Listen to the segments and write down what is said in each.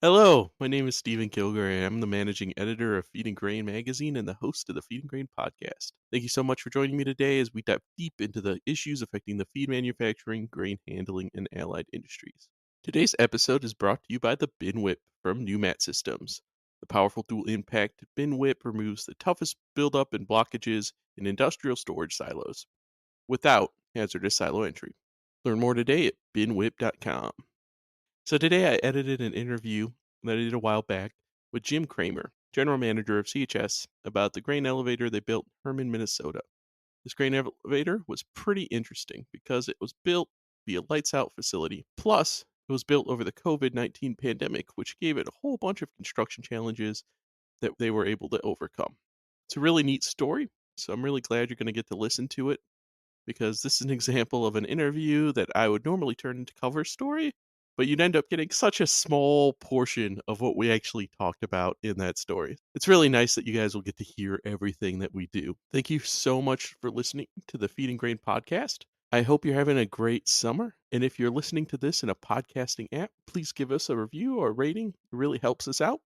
Hello, my name is Stephen Kilgore, and I'm the managing editor of Feed and Grain magazine and the host of the Feed and Grain podcast. Thank you so much for joining me today as we dive deep into the issues affecting the feed manufacturing, grain handling, and allied industries. Today's episode is brought to you by the Bin Whip from Newmat Systems. The powerful dual impact Bin Whip removes the toughest buildup and blockages in industrial storage silos without hazardous silo entry. Learn more today at binwhip.com. So today I edited an interview that I did a while back with Jim Kramer, general manager of CHS, about the grain elevator they built in Herman, Minnesota. This grain elevator was pretty interesting because it was built via lights out facility. Plus, it was built over the COVID-19 pandemic, which gave it a whole bunch of construction challenges that they were able to overcome. It's a really neat story, so I'm really glad you're going to get to listen to it because this is an example of an interview that I would normally turn into cover story, but you'd end up getting such a small portion of what we actually talked about in that story. It's really nice that you guys will get to hear everything that we do. Thank you so much for listening to the Feed and Grain podcast. I hope you're having a great summer. And if you're listening to this in a podcasting app, please give us a review or a rating. It really helps us out.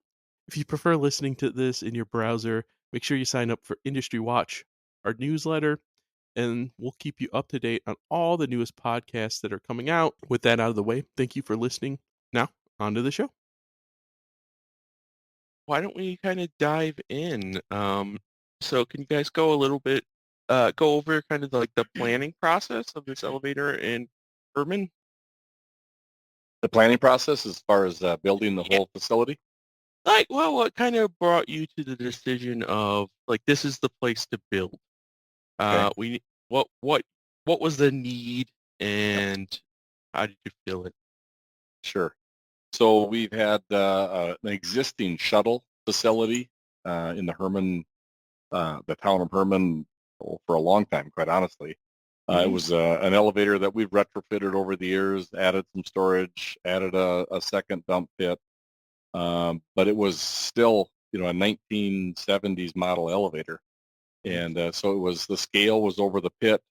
If you prefer listening to this in your browser, make sure you sign up for Industry Watch, our newsletter, and we'll keep you up to date on all the newest podcasts that are coming out. With that out of the way, thank you for listening. Now, on to the show. Why don't we kind of dive in? So can you guys go a little bit, go over kind of like the planning process of this elevator in Urban? The planning process as far as building the Yeah. whole facility. Like, well, what kind of brought you to the decision of like this is the place to build? Okay. We what was the need Yep. and how did you feel it? Sure. So we've had an existing shuttle facility in the town of Herman, for a long time, quite honestly. It Mm-hmm. was an elevator that we've retrofitted over the years, added some storage, added a second dump pit, but it was still, a 1970s model elevator. And so the scale was over the pit.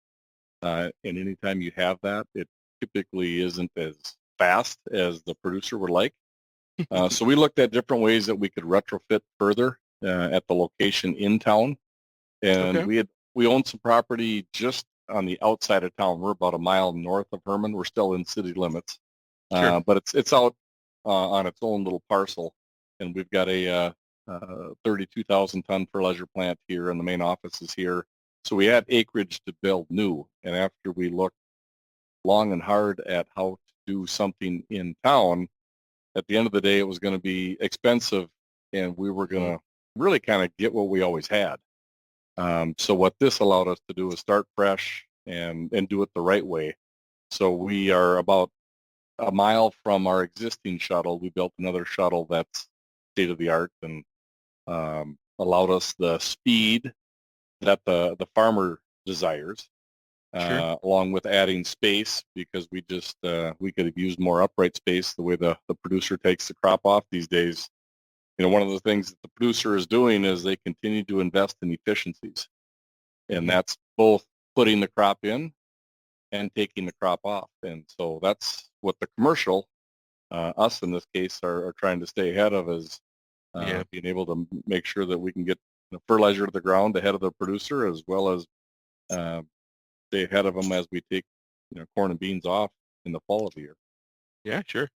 And anytime you have that, it typically isn't as fast as the producer would like. So we looked at different ways that we could retrofit further at the location in town. And Okay. we owned some property just on the outside of town. We're about a mile north of Herman. We're still in city limits, Sure. but it's out on its own little parcel. And we've got a 32,000 ton fertilizer plant here, and the main office is here. So we had acreage to build new. And after we looked long and hard at how to do something in town, at the end of the day, it was going to be expensive, and we were going Mm-hmm. to really kind of get what we always had. So what this allowed us to do is start fresh and do it the right way. So we are about a mile from our existing shuttle. We built another shuttle that's state of the art and allowed us the speed that the farmer desires, Sure. along with adding space because we could have used more upright space the way the producer takes the crop off these days. One of the things that the producer is doing is they continue to invest in efficiencies, and Mm-hmm. that's both putting the crop in and taking the crop off. And so that's what the commercial, us in this case, are trying to stay ahead of, is Yeah. being able to make sure that we can get fertilizer to the ground ahead of the producer, as well as uh, stay ahead of them as we take corn and beans off in the fall of the year. Yeah. Sure.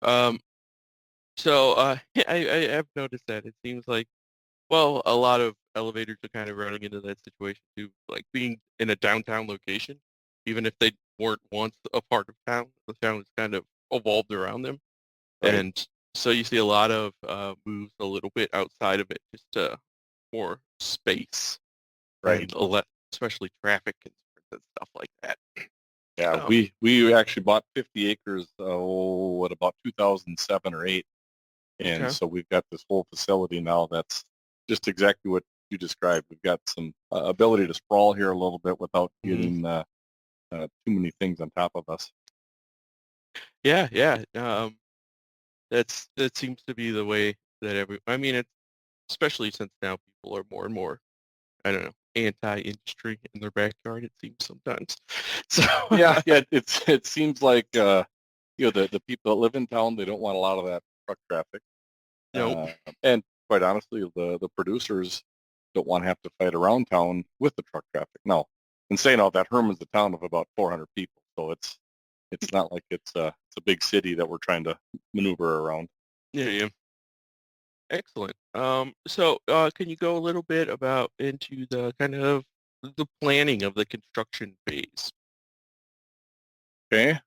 Um, so I have noticed that it seems like well, a lot of elevators are kind of running into that situation too, like being in a downtown location, even if they weren't once a part of town, the town has kind of evolved around them. Right. And so you see a lot of moves a little bit outside of it, just more space and Right. especially traffic concerns and stuff like that. Yeah, Um, we actually bought 50 acres at about 2007 or 8, and okay. so we've got this whole facility now that's just exactly what you described. We've got some ability to sprawl here a little bit without Hmm. getting too many things on top of us. Yeah, yeah. That seems to be the way that I mean, it's especially since now people are more and more I don't know, anti-industry in their backyard, it seems sometimes. So, Yeah, yeah. It seems like the people that live in town, they don't want a lot of that truck traffic. Nope. And quite honestly, the producers don't want to have to fight around town with the truck traffic. Now, in saying all that, Herman's a town of about 400 people, so it's not like it's a big city that we're trying to maneuver around. Yeah, yeah. Excellent. So can you go a little bit about into the kind of the planning of the construction phase? Okay.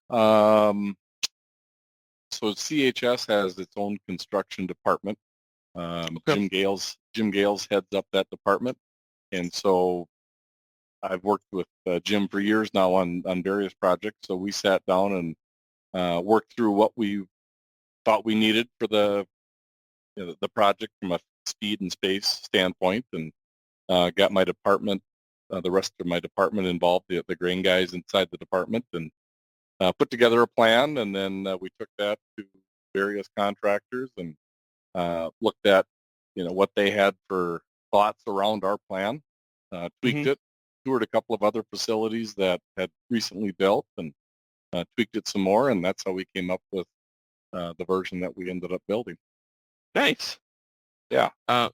So CHS has its own construction department. Okay. Jim Gales heads up that department, and so I've worked with Jim for years now on various projects. So we sat down and worked through what we thought we needed for the project from a speed and space standpoint, and got my department, the rest of my department involved, the grain guys inside the department, and put together a plan. And then we took that to various contractors and looked at what they had for thoughts around our plan, tweaked Hmm. it, toured a couple of other facilities that had recently built, and tweaked it some more, and that's how we came up with the version that we ended up building. Nice. Yeah. Uh,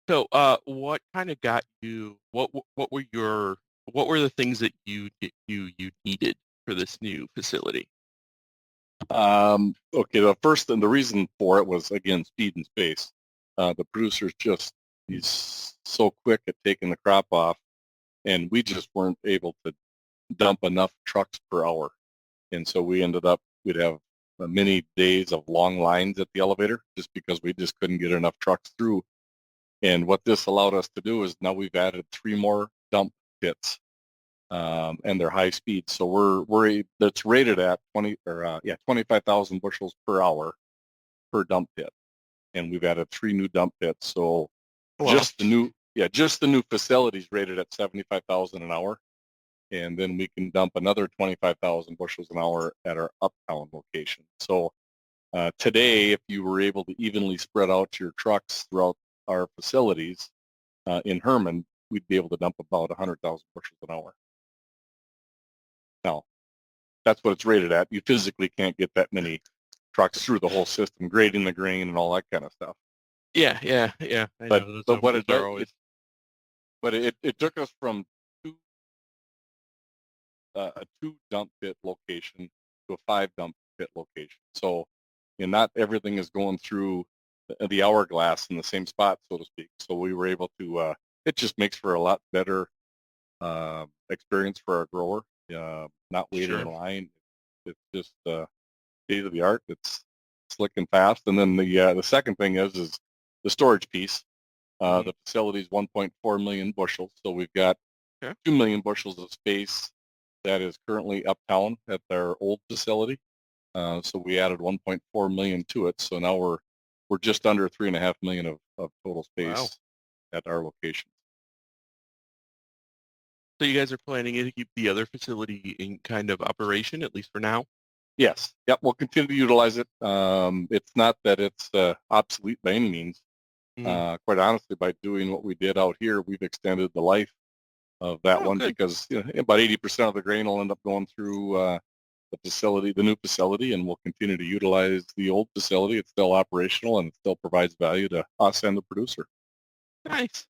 so what kind of got you? What were your what were the things that you needed for this new facility? Okay, the first and the reason for it was, again, speed and space. The producer's he's so quick at taking the crop off, and we just weren't able to dump enough trucks per hour. And so we'd have many days of long lines at the elevator just because we just couldn't get enough trucks through. And what this allowed us to do is now we've added 3 more dump pits, and they're high speed. So that's rated at 25,000 bushels per hour per dump pit, and we've added 3 new dump pits. So Wow. just the new facilities rated at 75,000 an hour, and then we can dump another 25,000 bushels an hour at our uptown location. So today, if you were able to evenly spread out your trucks throughout our facilities in Herman, we'd be able to dump about 100,000 bushels an hour. Now, that's what it's rated at. You physically can't get that many trucks through the whole system, grading the grain and all that kind of stuff. Yeah, yeah, yeah. I But know those but what numbers it are does, always. it took us from two, a 2 dump pit location to a 5 dump pit location. So, not everything is going through the hourglass in the same spot, so to speak. So we were able to. It just makes for a lot better experience for our grower. Not waiting in Sure. line. It's just state of the art. It's slick and fast. And then the second thing is the storage piece. Hmm. The facility is 1.4 million bushels, so we've got Okay. 2 million bushels of space that is currently uptown at their old facility. So we added 1.4 million to it. So now we're just under 3.5 million of total Wow. space at our location. So you guys are planning to keep the other facility in kind of operation, at least for now? Yes. Yep. We'll continue to utilize it. It's not that it's obsolete by any means. Hmm. Quite honestly, by doing what we did out here, we've extended the life of that Oh, one good. because about 80% of the grain will end up going through the new facility, and we'll continue to utilize the old facility. It's still operational and it still provides value to us and the producer. Nice.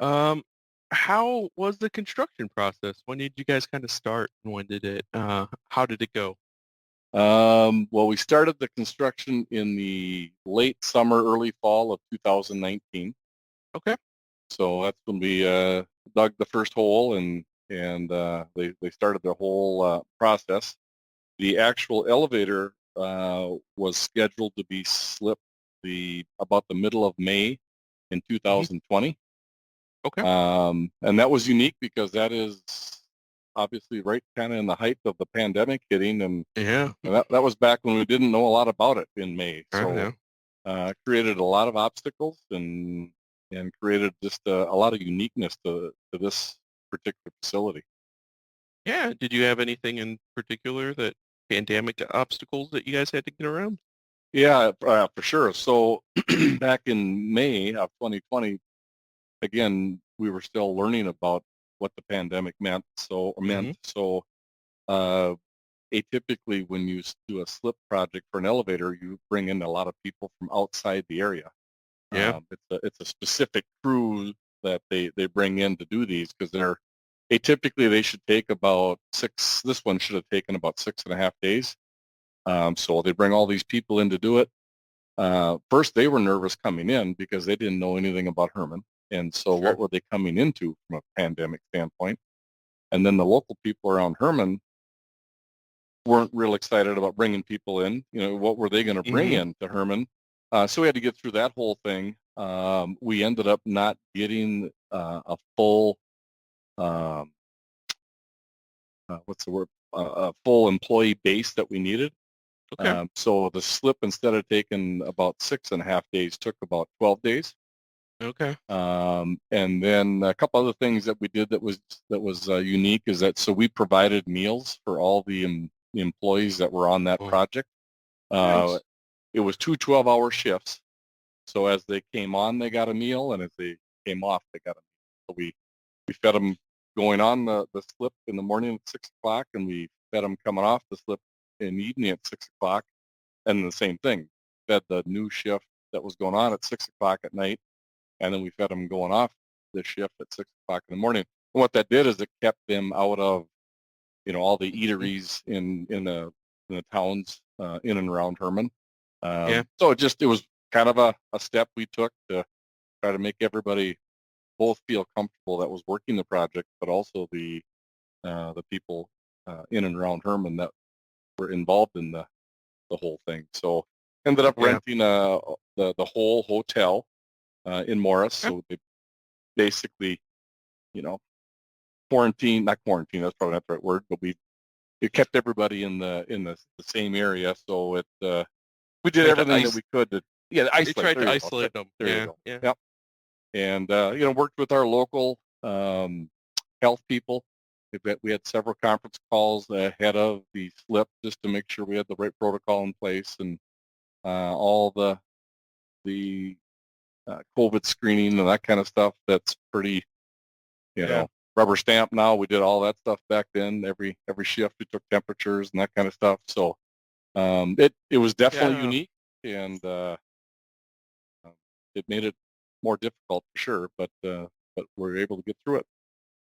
Um, how was the construction process? When did you guys kind of start, and how did it go? Well, we started the construction in the late summer, early fall of 2019. Okay. So that's when we dug the first hole, and they started the whole process. The actual elevator was scheduled to be slipped about the middle of May in Hmm. 2020. Okay. And that was unique because that is obviously right kind of in the height of the pandemic hitting, Yeah, and that was back when we didn't know a lot about it in May. I So know. created a lot of obstacles and created just a lot of uniqueness to this particular facility. Yeah. Did you have anything in particular that pandemic obstacles that you guys had to get around? Yeah, for sure. So back in May of 2020, again, we were still learning about what the pandemic meant. Hmm. So uh, atypically when you do a slip project for an elevator, you bring in a lot of people from outside the area. Yeah. It's a specific crew that they bring in to do these because they're atypically they should take about six. This one should have taken about 6.5 days. So they bring all these people in to do it. First, they were nervous coming in because they didn't know anything about Herman, and so what Sure. were they coming into from a pandemic standpoint? And then the local people around Herman weren't real excited about bringing people in. You know, what were they going to bring Mm-hmm. in to Herman? So we had to get through that whole thing. We ended up not getting a full, um, what's the word, a full employee base that we needed. Okay. So the slip, instead of taking about 6.5 days, took about 12 days. Okay. And then a couple other things that we did that was unique is that so we provided meals for all the employees that were on that Oh, project. Uh, nice. it was two 12-hour shifts. So as they came on, they got a meal, and as they came off, they got a meal. So we fed them going on the slip in the morning at 6 o'clock, and we fed them coming off the slip in the evening at 6 o'clock, and the same thing. Fed the new shift that was going on at 6 o'clock at night, and then we fed them going off the shift at 6 o'clock in the morning. And what that did is it kept them out of all the Mhm. eateries in the towns in and around Herman. Yeah. So it was kind of a step we took to try to make everybody both feel comfortable that was working the project, but also the people in and around Herman that were involved in the whole thing. So ended up Yeah. renting the whole hotel in Morris. Okay. So they basically, you know, quarantine, not quarantine, that's probably not the right word, but it kept everybody in the same area. So we did Tried to everything that we could to, yeah, They isolate. tried There to you go. isolate them. There you Yeah. go. Yeah. Yep. And worked with our local health people. We had several conference calls ahead of the slip just to make sure we had the right protocol in place and all the COVID screening and that kind of stuff. That's pretty, Yeah. rubber stamp now. We did all that stuff back then. Every shift we took temperatures and that kind of stuff. So it was definitely Yeah. unique, and um, it made it more difficult for sure. But we were able to get through it.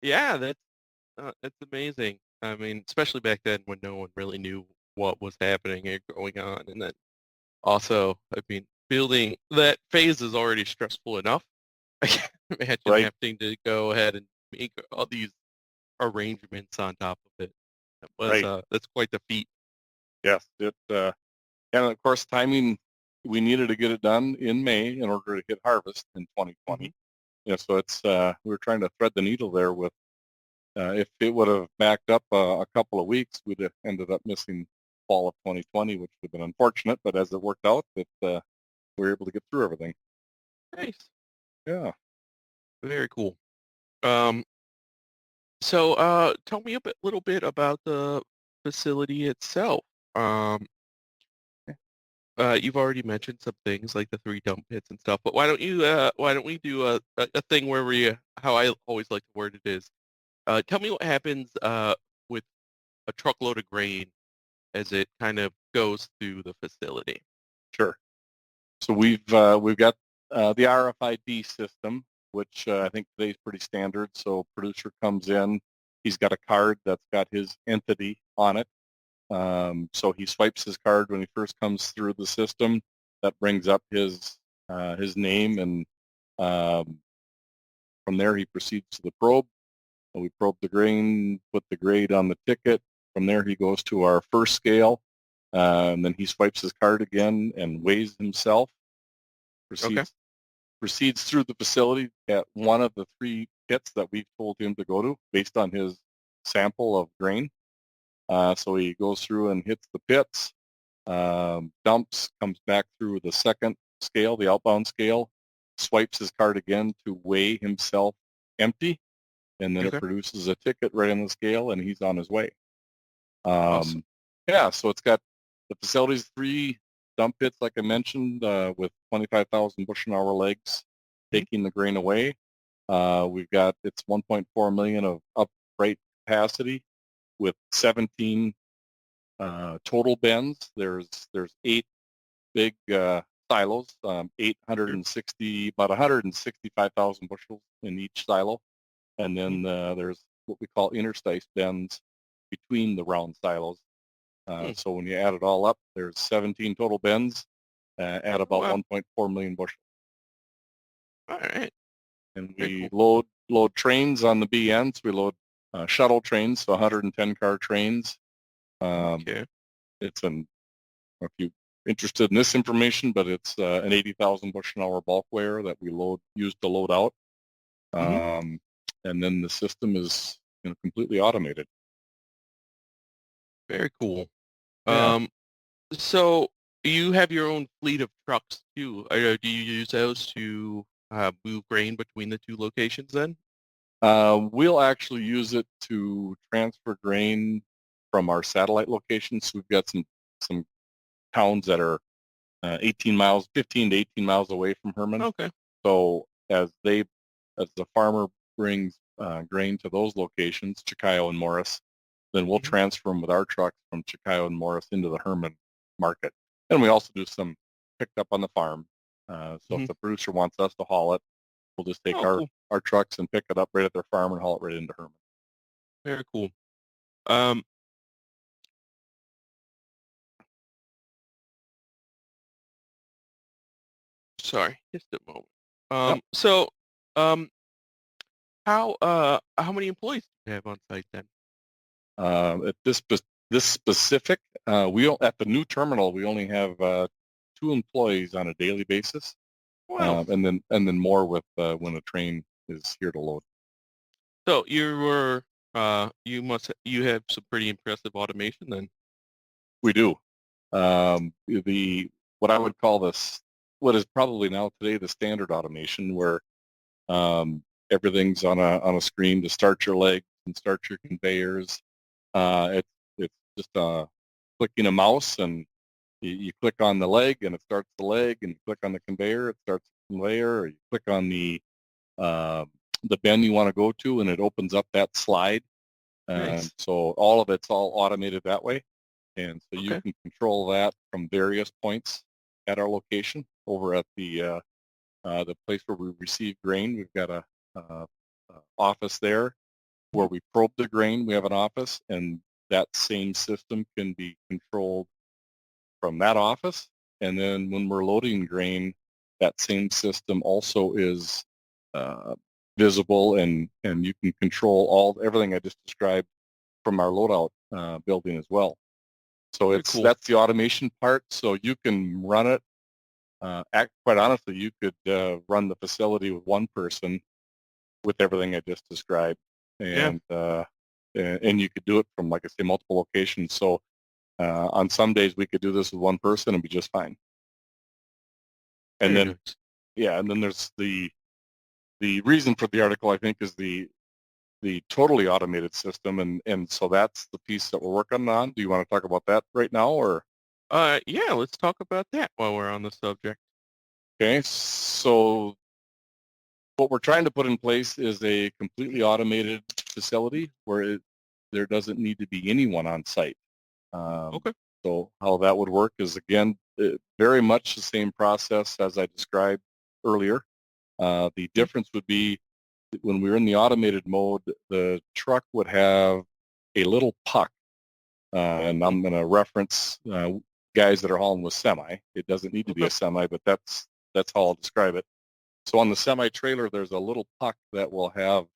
Yeah. That's amazing. I mean, especially back then when no one really knew what was happening or going on, and then also, I mean, building that phase is already stressful enough. I can't imagine Right. having to go ahead and make all these arrangements on top of it. Right. That's quite the feat. Yes. And of course timing. We needed to get it done in May in order to hit harvest in Hmm. 2020. So we were trying to thread the needle there with. If it would have backed up a couple of weeks, we'd have ended up missing fall of 2020, which would have been unfortunate. But as it worked out, we were able to get through everything. Nice. Yeah, Very cool. Um, so tell me little bit about the facility itself. Um, you've already mentioned some things like the three dump pits and stuff, but why don't we do a thing where how I always like to word it is, tell me what happens with a truckload of grain as it kind of goes through the facility. sure. So we've got the RFID system, which I think today is pretty standard. So producer comes in, he's got a card that's got his entity on it. So he swipes his card when he first comes through the system. That brings up his name, and um, from there he proceeds to the probe. We probe the grain, put the grade on the ticket. From there he goes to our first scale, and then he swipes his card again and weighs himself. Okay. Proceeds through the facility at one of the three pits that we've told him to go to based on his sample of grain. So he goes through and hits the pits, dumps, comes back through the second scale, the outbound scale, swipes his card again to weigh himself empty, and then it Okay. produces a ticket right on the scale, and he's on his way. Awesome. Yeah, so it's got the facility's three dump pits, like I mentioned, with 25,000 bushel an hour legs Mhm. taking the grain away. We've got it's 1.4 million of upright capacity with 17 Total bends, there's 8 big silos, 860, about 165,000 bushels in each silo. And Mhm. then there's what we call interstice bends between the round silos. Hmm. So when you add it all up, there's 17 total bends at Oh, about wow. 1.4 million bushels. All right. And Very we cool. load trains on the BNs. We load shuttle trains, so 110 car trains. Um, Okay. it's an if you're interested in this information, but it's an 80,000 bushel an hour bulk weigher that we use to load out. Hmm. Um, and then the system is completely automated. Very cool. Yeah. Um, so you have your own fleet of trucks too. Do you use those to move grain between the two locations then? We'll actually use it to transfer grain from our satellite locations. We've got some towns that are 18 miles, 15 to 18 miles away from Herman. Okay. So as the farmer brings grain to those locations, Chicao and Morris, then we'll Hmm. transfer them with our trucks from Chicao and Morris into the Herman market. And we also do some picked up on the farm. So if Hmm. the producer wants us to haul it, we'll just take Oh, cool. our trucks and pick it up right at their farm and haul it right into Herman. Very cool. Um, sorry, just a moment. Yep. So, um, how many employees do you have on site then? At this specific, at the new terminal we only have 2 employees on a daily basis, Wow. and then more with when a train is here to load. So you have some pretty impressive automation then. We do. The what I would call this, what is probably now today the standard automation, where everything's on a screen to start your legs and start your conveyors. It's just clicking a mouse, and you click on the leg and it starts the leg, and you click on the conveyor, it starts the conveyor, or you click on uh, the bend you want to go to, and it opens up that slide. Nice. So all of it's all automated that way. And so you Okay. can control that from various points at our location. Over at the place where we receive grain, we've got a office there. Hmm. Where we probe the grain, we have an office, and that same system can be controlled from that office. And then when we're loading grain, that same system also is uh, visible, and you can control everything I just described from our loadout building as well. So Very cool. that's the automation part. So you can run it. Quite honestly, you could run the facility with one person with everything I just described, Yeah. and you could do it from, like I say, multiple locations. So on some days we could do this with one person and be just fine. And Very then nice. yeah, and then there's the reason for the article, I think, is the totally automated system, and so that's the piece that we're working on. Do you want to talk about that right now, or? Yeah, let's talk about that while we're on the subject. Okay, so what we're trying to put in place is a completely automated facility where there doesn't need to be anyone on site. Um, Okay. so how that would work is, again, very much the same process as I described earlier. The Mhm. difference would be when we're in the automated mode, the truck would have a little puck, and Mm. I'm going to reference guys that are hauling with semi. It doesn't need to be Okay. a semi, but that's how I'll describe it. So on the semi trailer, there's a little puck that will have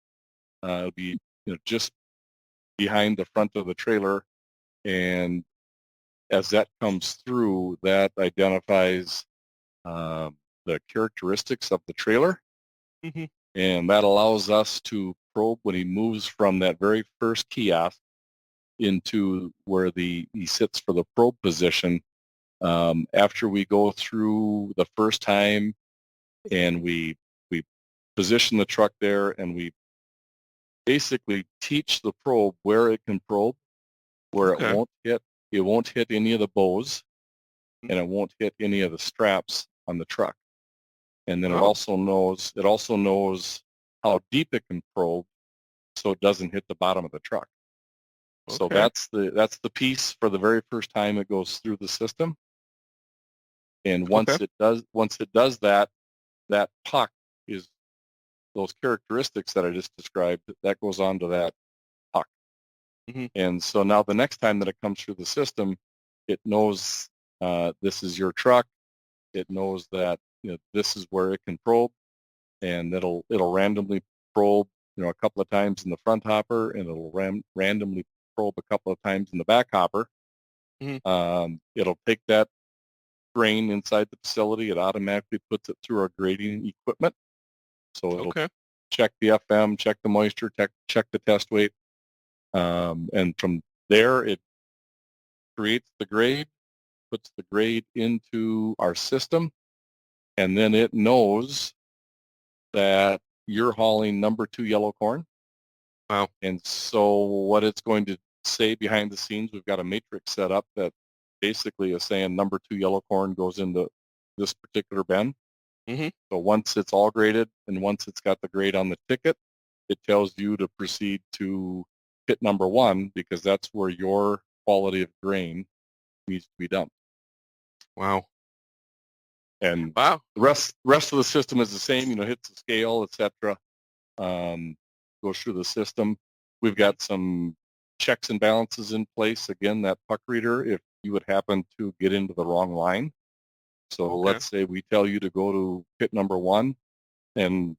be just behind the front of the trailer, and as that comes through, that identifies the characteristics of the trailer, Hmm. and that allows us to probe when he moves from that very first kiosk into where he sits for the probe position. After we go through the first time and we position the truck there, and we basically teach the probe where it can probe, where Okay. it won't hit any of the bows, Mm. and it won't hit any of the straps on the truck. And then Oh, it also knows how deep it can probe, so it doesn't hit the bottom of the truck. So Okay. that's the piece for the very first time it goes through the system. And Okay. once it does that, that puck is those characteristics that I just described, that goes on to that puck. Hmm. And so now the next time that it comes through the system, it knows this is your truck. It knows that this is where it can probe, and it'll randomly probe a couple of times in the front hopper, and it'll randomly probe a couple of times in the back hopper. Hmm. It'll take that grain inside the facility. It automatically puts it through our grading equipment. So it'll Okay. check the FM, check the moisture, check the test weight, and from there it creates the grade, puts the grade into our system, and then it knows that you're hauling number 2 yellow corn. Wow. And so what it's going to say behind the scenes, we've got a matrix set up that basically is saying number 2 yellow corn goes into this particular bin. Hmm. So once it's all graded and once it's got the grade on the ticket, it tells you to proceed to pit number 1 because that's where your quality of grain needs to be dumped. Wow. And Wow. the rest of the system is the same, hits the scale, etc. Goes through the system. We've got some checks and balances in place. Again, that puck reader, if you would happen to get into the wrong line. So Okay. let's say we tell you to go to pit number 1 and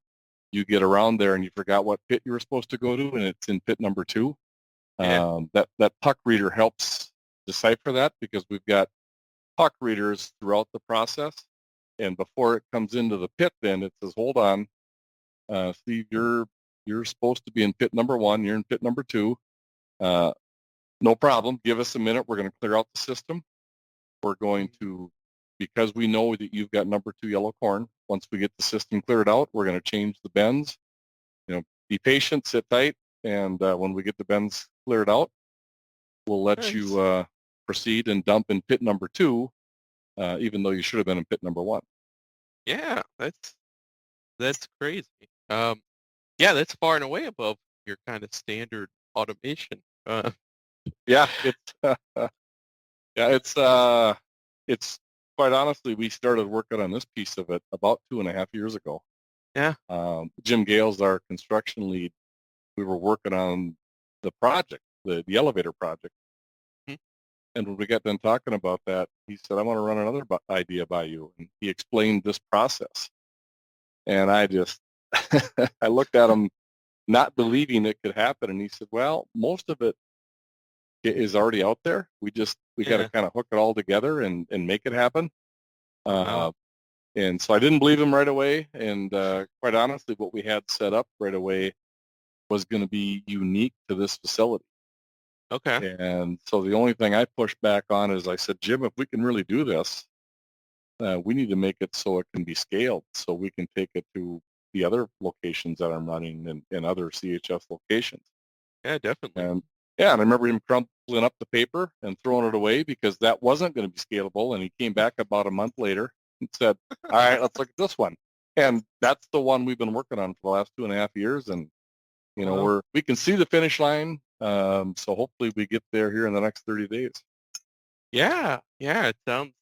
you get around there and you forgot what pit you were supposed to go to and it's in pit number 2. Yeah. That puck reader helps decipher that because we've got puck readers throughout the process. And before it comes into the pit, then it says, hold on, Steve, you're supposed to be in pit number 1. You're in pit number 2. No problem. Give us a minute. We're going to clear out the system. We're going to, because we know that you've got number 2 yellow corn. Once we get the system cleared out, we're going to change the bends. Be patient, sit tight, and when we get the bends cleared out, we'll let Nice. you proceed and dump in pit number 2, even though you should have been in pit number 1. Yeah. That's crazy. Yeah, that's far and away above your kind of standard automation. Yeah, it's yeah, it's quite honestly, we started working on this piece of it about 2.5 years ago. Yeah. Jim Gale's our construction lead. We were working on the project, the elevator project. Mhm. And when we got done talking about that, he said, I want to run another idea by you. And he explained this process. And I just, I looked at him not believing it could happen. And he said, well, most of it is already out there. We got to Yeah. kind of hook it all together and make it happen. Wow. And so I didn't believe him right away. And quite honestly, what we had set up right away was going to be unique to this facility. Okay. And so the only thing I pushed back on is I said, Jim, if we can really do this, we need to make it so it can be scaled so we can take it to the other locations that I'm running and other CHS locations. Yeah, definitely. And yeah, and I remember him crumpling up the paper and throwing it away because that wasn't going to be scalable. And he came back about a month later and said, all right, let's look at this one. And that's the one we've been working on for the last 2.5 years. And, Wow. we can see the finish line. So hopefully we get there here in the next 30 days. Yeah. Yeah. It sounds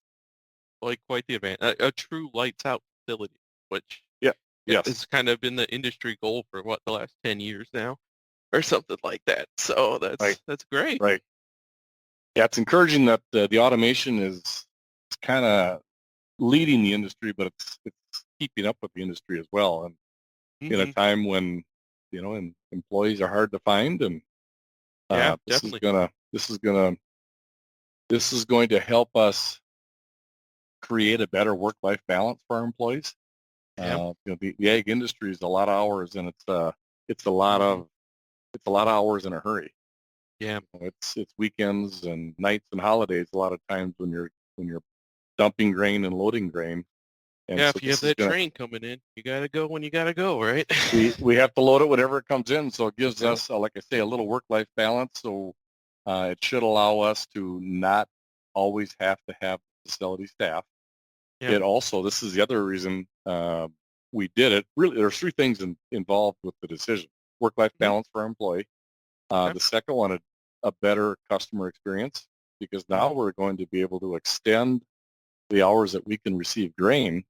like quite the event. A true lights out facility, which Yeah. has Yes. kind of been the industry goal for the last 10 years now or something like that. So Right. that's great. Right. Yeah. It's encouraging that the automation is kind of leading the industry, but it's keeping up with the industry as well. And in a Hmm. time when, and employees are hard to find, and Yeah, this is definitely. gonna this is gonna this is going to help us create a better work-life balance for our employees. Yeah. The ag industry is a lot of hours, and it's a lot Hmm. of hours in a hurry. Yeah. It's weekends and nights and holidays a lot of times when you're dumping grain and loading grain. And Yeah, so if you have this is that gonna train coming in, you gotta go when you gotta go, right? we have to load it whenever it comes in. So it gives Yep. us, like I say, a little work-life balance. So it should allow us to not always have to have facility staff. Yeah. It also, this is the other reason we did it. Really, there's three things involved with the decision. Work-life Mhm. balance for our employee. Okay. The second one, a better customer experience because now Mhm. we're going to be able to extend the hours that we can receive grain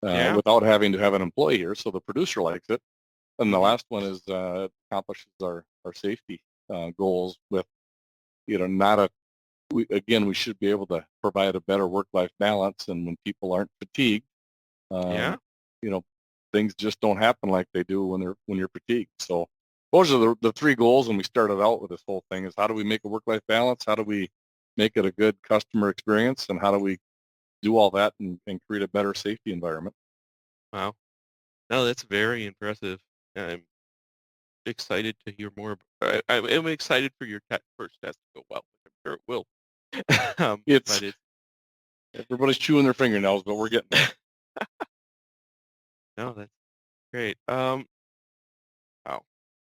Yeah. without having to have an employee here. So the producer likes it. And the Mhm. last one is accomplishes our safety goals with, not a, again, we should be able to provide a better work-life balance. And when people aren't fatigued, um, Yeah. you know, things just don't happen like they do when you're fatigued. So those are the three goals when we started out with this whole thing is how do we make a work-life balance? How do we make it a good customer experience? And how do we do all that and create a better safety environment? Wow. No, that's very impressive. I'm excited to hear more. I'm excited for your first test to go well. I'm sure it will. It's But it's everybody's chewing their fingernails, but we're getting there. no, that's great. Wow.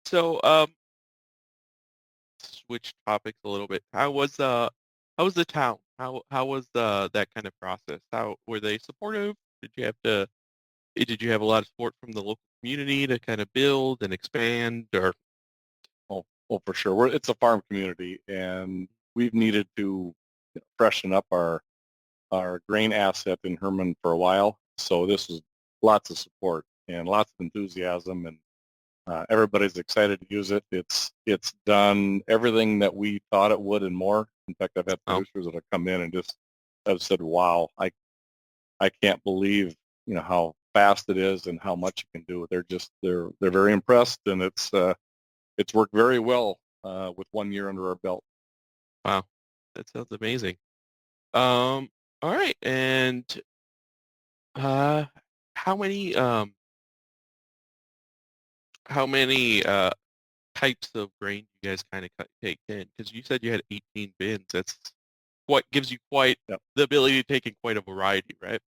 So, switch topics a little bit. How was the town? How was that kind of process? How were they supportive? Did you have a lot of support from the local community to kind of build and expand or Oh, for sure. It's a farm community, and we've needed to freshen up our grain asset in Herman for a while. So this was lots of support and lots of enthusiasm, and everybody's excited to use it. It's done everything that we thought it would and more. In fact, I've had oh producers that have come in and just have said, "Wow, I can't believe how fast it is and how much you can do." They're very impressed, and it's worked very well with 1 year under our belt. wow. That sounds amazing. Um all right. And uh how many um how many types of grain you guys kind of take in? Because you said you had 18 bins. That's what gives you quite Yep. the ability to take in quite a variety, right?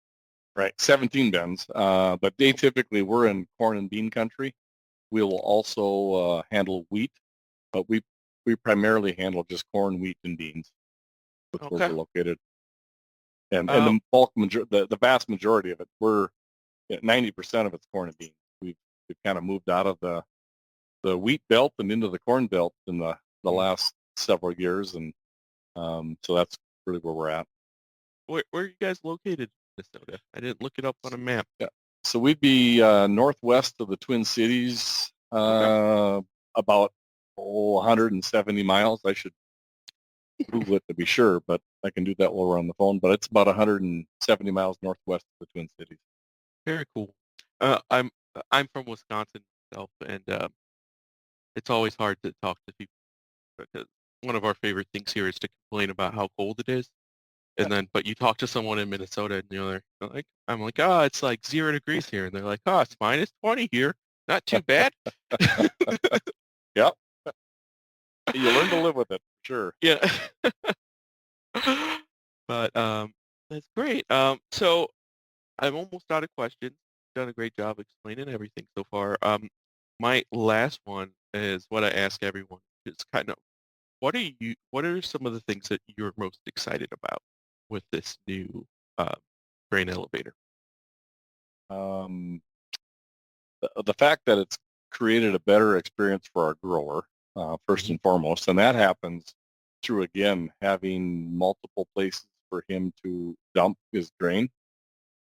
Right, 17 bins, but they typically we're in corn and bean country. We will also handle wheat, but we primarily handle just corn, wheat, and beans with where Okay. we're located. And Uh, the the vast majority of it, we're 90% of it's corn and beans. We've kind of moved out of the wheat belt and into the corn belt in the mm, last several years, and so that's really where we're at. where are you guys located in Minnesota? I didn't look it up on a map. Yeah. So we'd be northwest of the Twin Cities, Okay. about 170 miles. I should Google it to be sure, but I can do that while we're on the phone. But it's about 170 miles northwest of the Twin Cities. Very cool. Uh, I'm I'm from Wisconsin myself, and it's always hard to talk to people because one of our favorite things here is to complain about how cold it is. Yeah. And then, but you talk to someone in Minnesota, and they're like, I'm like, oh, it's like 0 degrees here, and they're like, oh, it's -20 here, not too bad. Yep. You learn to live with it, sure. Yeah. But that's great. So I'm almost out of questions. Done a great job explaining everything so far. My last one is what I ask everyone. It's kind of what are some of the things that you're most excited about with this new uh, grain elevator? Um, the fact that it's created a better experience for our grower, first Hmm. and foremost, and that happens through, again, having multiple places for him to dump his grain.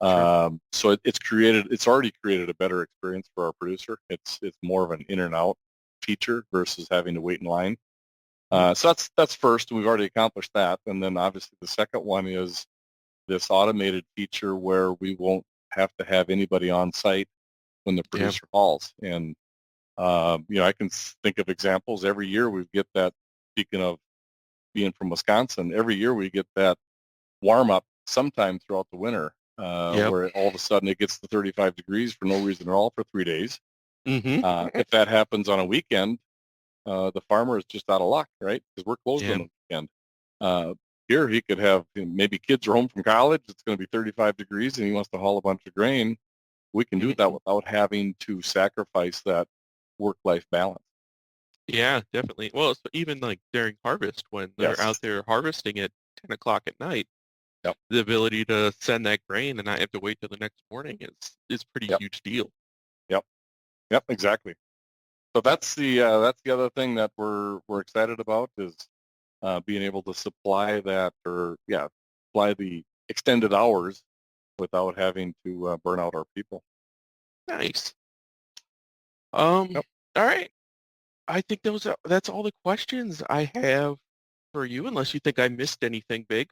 Sure. So it's already created a better experience for our producer. It's more of an in and out feature versus having to wait in line. Mhm. So that's first. We've already accomplished that, and then obviously the second one is this automated feature where we won't have to have anybody on site when the Yeah. producer hauls. And I can think of examples every year we get that. Speaking of being from Wisconsin, every year we get that warm up sometime throughout the winter Yep. where all of a sudden it gets to 35 degrees for no reason at all for 3 days. Hmm. If that happens on a weekend, the farmer is just out of luck, right? Because we're closed on Yeah. the weekend. Uh, Here he could have maybe kids are home from college. It's going to be 35 degrees and he wants to haul a bunch of grain. We can do that Hmm. without having to sacrifice that work-life balance. Yeah, definitely. Well, it's even like during harvest when they're Yes. out there harvesting at 10 o'clock at night, Yep. the ability to send that grain and not have to wait till the next morning is pretty Yep. huge deal. Yep. Yep. Exactly. So that's the other thing that we're excited about is being able to supply that, or supply the extended hours without having to burn out our people. Nice. Yep. All right. I think that's all the questions I have for you, unless you think I missed anything big.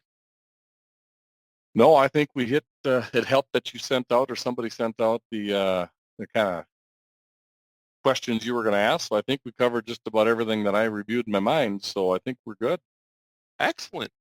No, I think we hit. It helped that you sent out, or somebody sent out the kind of questions you were going to ask. So I think we covered just about everything that I reviewed in my mind. So I think we're good. Excellent.